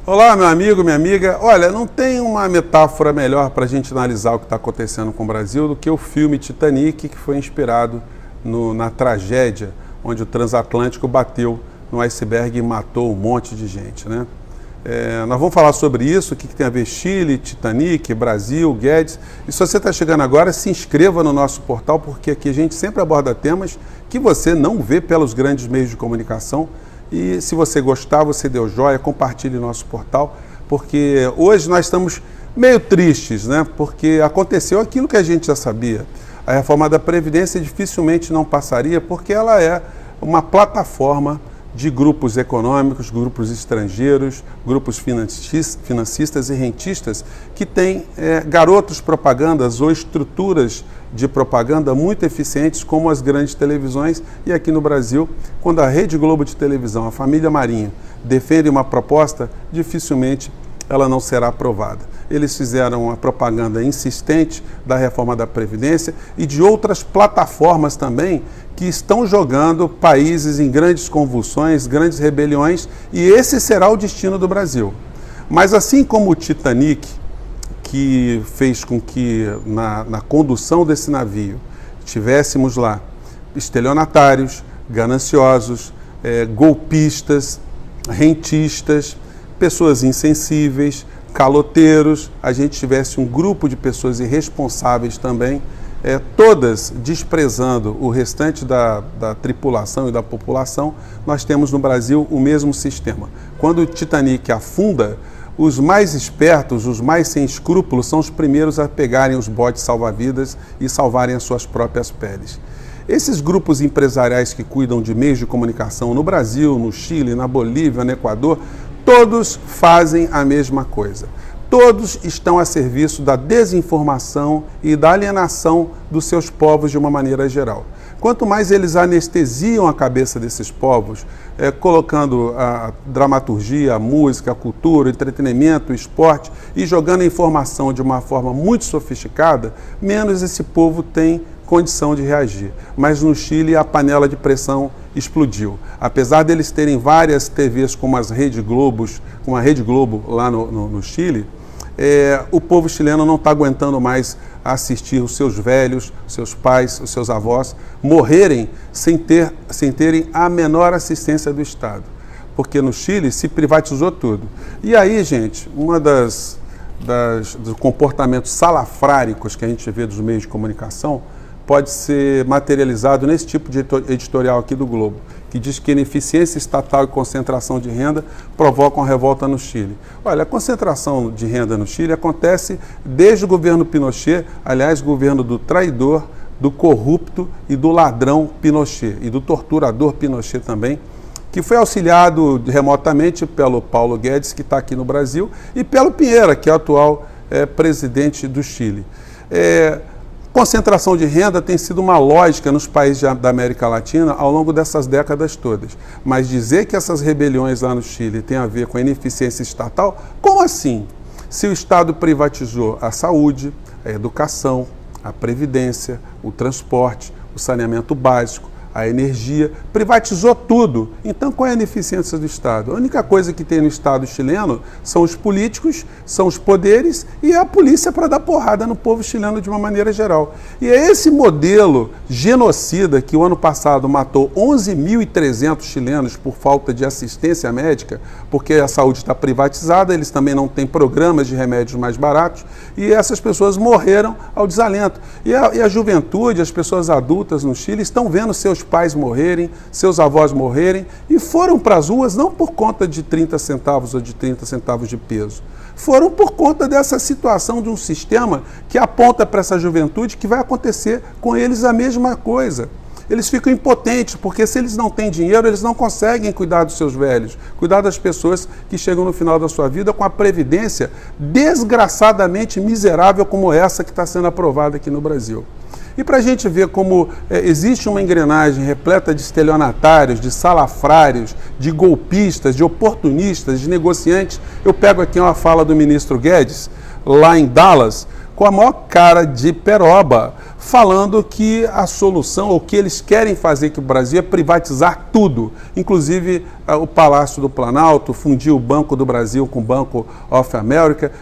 Olá, meu amigo, minha amiga. Olha, não tem uma metáfora melhor para a gente analisar o que está acontecendo com o Brasil do que o filme Titanic, que foi inspirado na tragédia onde o transatlântico bateu no iceberg e matou um monte de gente, né? Nós vamos falar sobre isso, o que tem a ver Chile, Titanic, Brasil, Guedes. E se você está chegando agora, se inscreva no nosso portal, porque aqui a gente sempre aborda temas que você não vê pelos grandes meios de comunicação. E se você gostar, você deu joia, compartilhe nosso portal, porque hoje nós estamos meio tristes, né? Porque aconteceu aquilo que a gente já sabia. A reforma da Previdência dificilmente não passaria, porque ela é uma plataforma de grupos econômicos, grupos estrangeiros, grupos financistas e rentistas que têm garotos propagandas ou estruturas de propaganda muito eficientes como as grandes televisões. E aqui no Brasil, quando a Rede Globo de televisão, a família Marinho, defende uma proposta, dificilmente ela não será aprovada. Eles fizeram uma propaganda insistente da reforma da Previdência e de outras plataformas também que estão jogando países em grandes convulsões, grandes rebeliões, e esse será o destino do Brasil. Mas assim como o Titanic, que fez com que na condução desse navio tivéssemos lá estelionatários, gananciosos, golpistas, rentistas, pessoas insensíveis, caloteiros, a gente tivesse um grupo de pessoas irresponsáveis também, todas desprezando o restante da tripulação e da população. Nós temos no Brasil o mesmo sistema. Quando o Titanic afunda, os mais espertos, os mais sem escrúpulos, são os primeiros a pegarem os botes salva-vidas e salvarem as suas próprias peles. Esses grupos empresariais que cuidam de meios de comunicação no Brasil, no Chile, na Bolívia, no Equador, todos fazem a mesma coisa. Todos estão a serviço da desinformação e da alienação dos seus povos de uma maneira geral. Quanto mais eles anestesiam a cabeça desses povos, colocando a dramaturgia, a música, a cultura, o entretenimento, o esporte e jogando a informação de uma forma muito sofisticada, menos esse povo tem condição de reagir. Mas no Chile a panela de pressão explodiu. Apesar deles terem várias TVs como as Rede Globos, como a Rede Globo lá no Chile, o povo chileno não está aguentando mais assistir os seus velhos, seus pais, os seus avós morrerem sem terem a menor assistência do Estado. Porque no Chile se privatizou tudo. E aí, gente, dos comportamentos salafráricos que a gente vê dos meios de comunicação pode ser materializado nesse tipo de editorial aqui do Globo, que diz que ineficiência estatal e concentração de renda provocam a revolta no Chile. Olha, a concentração de renda no Chile acontece desde o governo Pinochet, aliás, o governo do traidor, do corrupto e do ladrão Pinochet, e do torturador Pinochet também, que foi auxiliado remotamente pelo Paulo Guedes, que está aqui no Brasil, e pelo Piñera, que é o atual presidente do Chile. Concentração de renda tem sido uma lógica nos países da América Latina ao longo dessas décadas todas. Mas dizer que essas rebeliões lá no Chile têm a ver com a ineficiência estatal, como assim? Se o Estado privatizou a saúde, a educação, a previdência, o transporte, o saneamento básico, a energia, privatizou tudo. Então, qual é a ineficiência do Estado? A única coisa que tem no Estado chileno são os políticos, são os poderes e a polícia para dar porrada no povo chileno de uma maneira geral. E é esse modelo genocida que o ano passado matou 11.300 chilenos por falta de assistência médica, porque a saúde está privatizada, eles também não têm programas de remédios mais baratos, e essas pessoas morreram ao desalento. E a juventude, as pessoas adultas no Chile estão vendo seus pais morrerem, seus avós morrerem, e foram para as ruas não por conta de 30 centavos ou de 30 centavos de peso. Foram por conta dessa situação de um sistema que aponta para essa juventude que vai acontecer com eles a mesma coisa. Eles ficam impotentes, porque se eles não têm dinheiro, eles não conseguem cuidar dos seus velhos, cuidar das pessoas que chegam no final da sua vida com a previdência desgraçadamente miserável como essa que está sendo aprovada aqui no Brasil. E para a gente ver como existe uma engrenagem repleta de estelionatários, de salafrários, de golpistas, de oportunistas, de negociantes, eu pego aqui uma fala do ministro Guedes, lá em Dallas, com a maior cara de peroba, falando que a solução, ou que eles querem fazer que o Brasil é privatizar tudo, inclusive o Palácio do Planalto, fundir o Banco do Brasil com o Banco of America,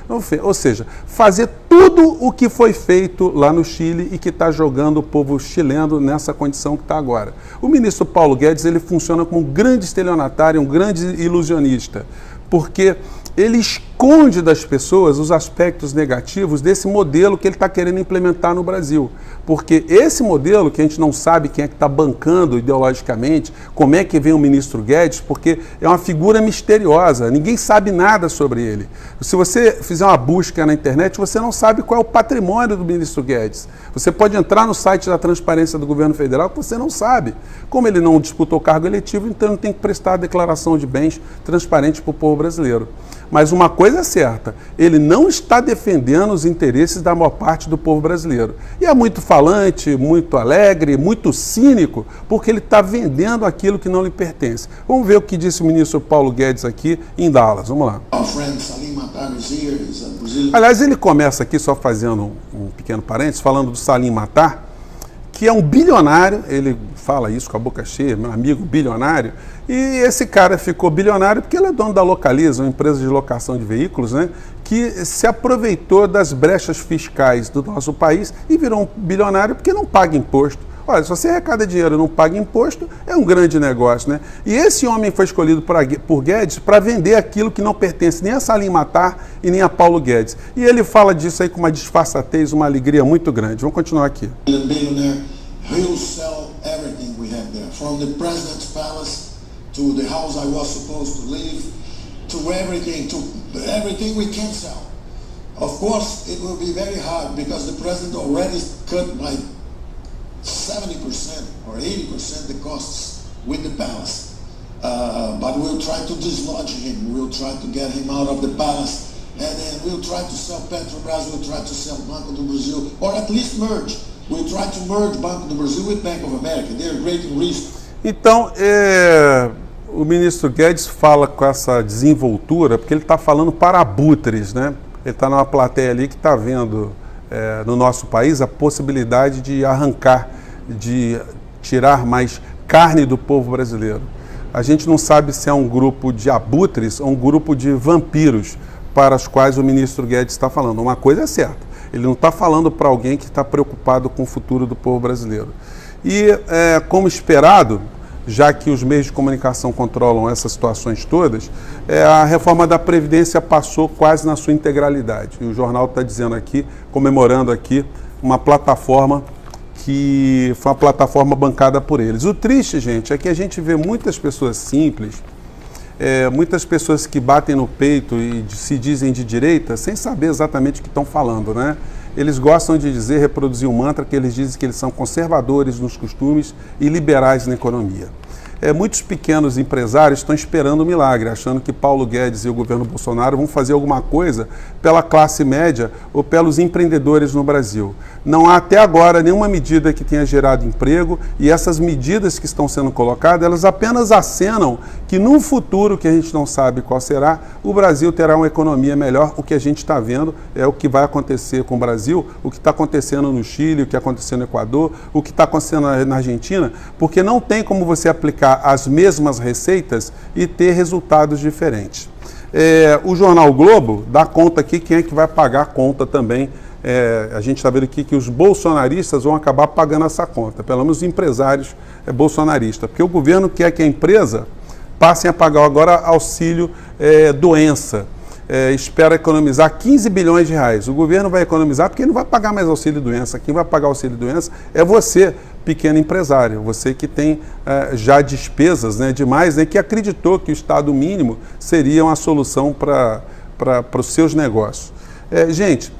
ou seja, fazer tudo o que foi feito lá no Chile e que está jogando o povo chileno nessa condição que está agora. O ministro Paulo Guedes, ele funciona como um grande estelionatário, um grande ilusionista, porque ele esconde das pessoas os aspectos negativos desse modelo que ele está querendo implementar no Brasil. Porque esse modelo, que a gente não sabe quem é que está bancando ideologicamente, como é que vem o ministro Guedes, porque é uma figura misteriosa, ninguém sabe nada sobre ele. Se você fizer uma busca na internet, você não sabe qual é o patrimônio do ministro Guedes. Você pode entrar no site da Transparência do Governo Federal que você não sabe. Como ele não disputou cargo eletivo, então ele tem que prestar a declaração de bens transparente para o povo brasileiro. Mas uma coisa é certa, ele não está defendendo os interesses da maior parte do povo brasileiro. E é muito falante, muito alegre, muito cínico, porque ele está vendendo aquilo que não lhe pertence. Vamos ver o que disse o ministro Paulo Guedes aqui em Dallas. Vamos lá. Aliás, ele começa aqui, só fazendo um pequeno parênteses, falando do Salim Matar, que é um bilionário, ele fala isso com a boca cheia, meu amigo bilionário, e esse cara ficou bilionário porque ele é dono da Localiza, uma empresa de locação de veículos, né, que se aproveitou das brechas fiscais do nosso país e virou um bilionário porque não paga imposto. Olha, se você arrecada dinheiro e não paga imposto, é um grande negócio, né? E esse homem foi escolhido por Guedes para vender aquilo que não pertence nem a Salim Matar e nem a Paulo Guedes. E ele fala disso aí com uma disfarçatez, uma alegria muito grande. Vamos continuar aqui. He'll sell everything we have there, from the president's palace to the house I was supposed to live, to everything we can sell. Of course, it will be very hard because the president already cut by 70% or 80% the costs with the palace. But we'll try to dislodge him. We'll try to get him out of the palace, and then we'll try to sell Petrobras. We'll try to sell Banco do Brasil, or at least merge. We'll try to merge Banco do Brasil with Bank of America. They're great in risk. Então, o ministro Guedes fala com essa desenvoltura porque ele está falando para abutres, né? Ele está numa plateia ali que está vendo no nosso país a possibilidade de arrancar, de tirar mais carne do povo brasileiro. A gente não sabe se é um grupo de abutres ou um grupo de vampiros para os quais o ministro Guedes está falando. Uma coisa é certa, ele não está falando para alguém que está preocupado com o futuro do povo brasileiro. E, como esperado, já que os meios de comunicação controlam essas situações todas, a reforma da Previdência passou quase na sua integralidade. E o jornal está dizendo aqui, comemorando aqui, uma plataforma que foi uma plataforma bancada por eles. O triste, gente, é que a gente vê muitas pessoas simples, muitas pessoas que batem no peito e se dizem de direita sem saber exatamente o que estão falando, né? Eles gostam de dizer, reproduzir um mantra que eles dizem que eles são conservadores nos costumes e liberais na economia. Muitos pequenos empresários estão esperando um milagre, achando que Paulo Guedes e o governo Bolsonaro vão fazer alguma coisa pela classe média ou pelos empreendedores no Brasil. Não há até agora nenhuma medida que tenha gerado emprego, e essas medidas que estão sendo colocadas, elas apenas acenam que num futuro que a gente não sabe qual será, o Brasil terá uma economia melhor. O que a gente está vendo é o que vai acontecer com o Brasil, o que está acontecendo no Chile, o que está acontecendo no Equador, o que está acontecendo na Argentina, porque não tem como você aplicar as mesmas receitas e ter resultados diferentes. O jornal Globo dá conta aqui quem é que vai pagar a conta também. A gente está vendo aqui que os bolsonaristas vão acabar pagando essa conta, pelo menos os empresários bolsonaristas, porque o governo quer que a empresa passem a pagar agora auxílio doença. Espera economizar 15 bilhões de reais. O governo vai economizar porque ele não vai pagar mais auxílio doença. Quem vai pagar auxílio doença é você, pequeno empresário, você que tem já despesas, né, demais, né, que acreditou que o Estado mínimo seria uma solução para os seus negócios. Gente,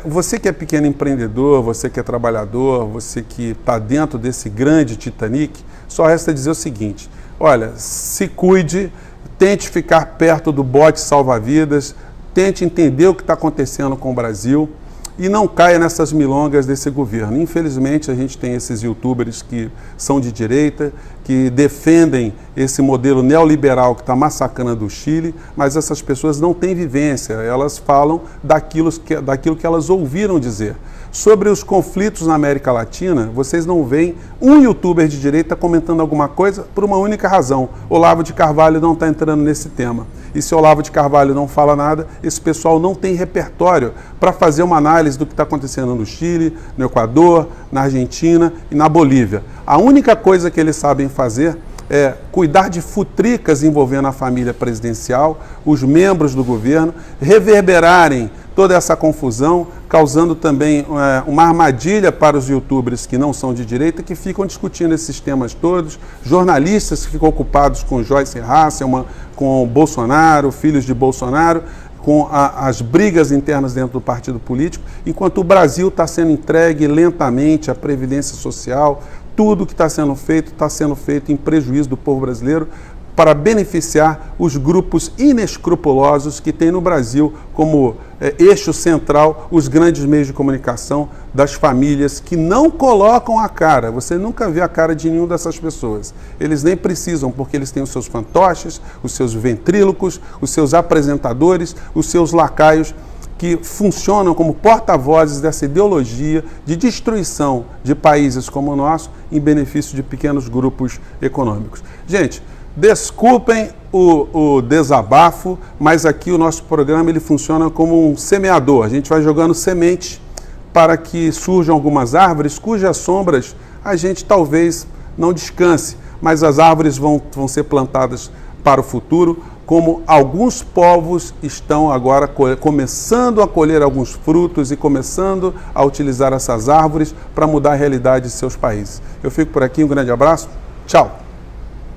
você que é pequeno empreendedor, você que é trabalhador, você que está dentro desse grande Titanic, só resta dizer o seguinte: olha, se cuide, tente ficar perto do bote salva-vidas, tente entender o que está acontecendo com o Brasil e não caia nessas milongas desse governo. Infelizmente, a gente tem esses youtubers que são de direita, que defendem esse modelo neoliberal que está massacrando o Chile, mas essas pessoas não têm vivência, elas falam daquilo que elas ouviram dizer. Sobre os conflitos na América Latina, vocês não veem um youtuber de direita comentando alguma coisa por uma única razão: Olavo de Carvalho não está entrando nesse tema. E se Olavo de Carvalho não fala nada, esse pessoal não tem repertório para fazer uma análise do que está acontecendo no Chile, no Equador, na Argentina e na Bolívia. A única coisa que eles sabem fazer é cuidar de futricas envolvendo a família presidencial, os membros do governo, reverberarem toda essa confusão, causando também uma armadilha para os youtubers que não são de direita, que ficam discutindo esses temas todos, jornalistas que ficam ocupados com Joyce Hasselman, com Bolsonaro, filhos de Bolsonaro, com as brigas internas dentro do partido político, enquanto o Brasil está sendo entregue lentamente à Previdência Social. Tudo que está sendo feito em prejuízo do povo brasileiro para beneficiar os grupos inescrupulosos que tem no Brasil como eixo central os grandes meios de comunicação das famílias que não colocam a cara. Você nunca vê a cara de nenhum dessas pessoas. Eles nem precisam, porque eles têm os seus fantoches, os seus ventrílocos, os seus apresentadores, os seus lacaios, que funcionam como porta-vozes dessa ideologia de destruição de países como o nosso em benefício de pequenos grupos econômicos. Gente, desculpem o desabafo, mas aqui o nosso programa ele funciona como um semeador. A gente vai jogando semente para que surjam algumas árvores cujas sombras a gente talvez não descanse, mas as árvores vão ser plantadas para o futuro, como alguns povos estão agora começando a colher alguns frutos e começando a utilizar essas árvores para mudar a realidade de seus países. Eu fico por aqui, um grande abraço, tchau!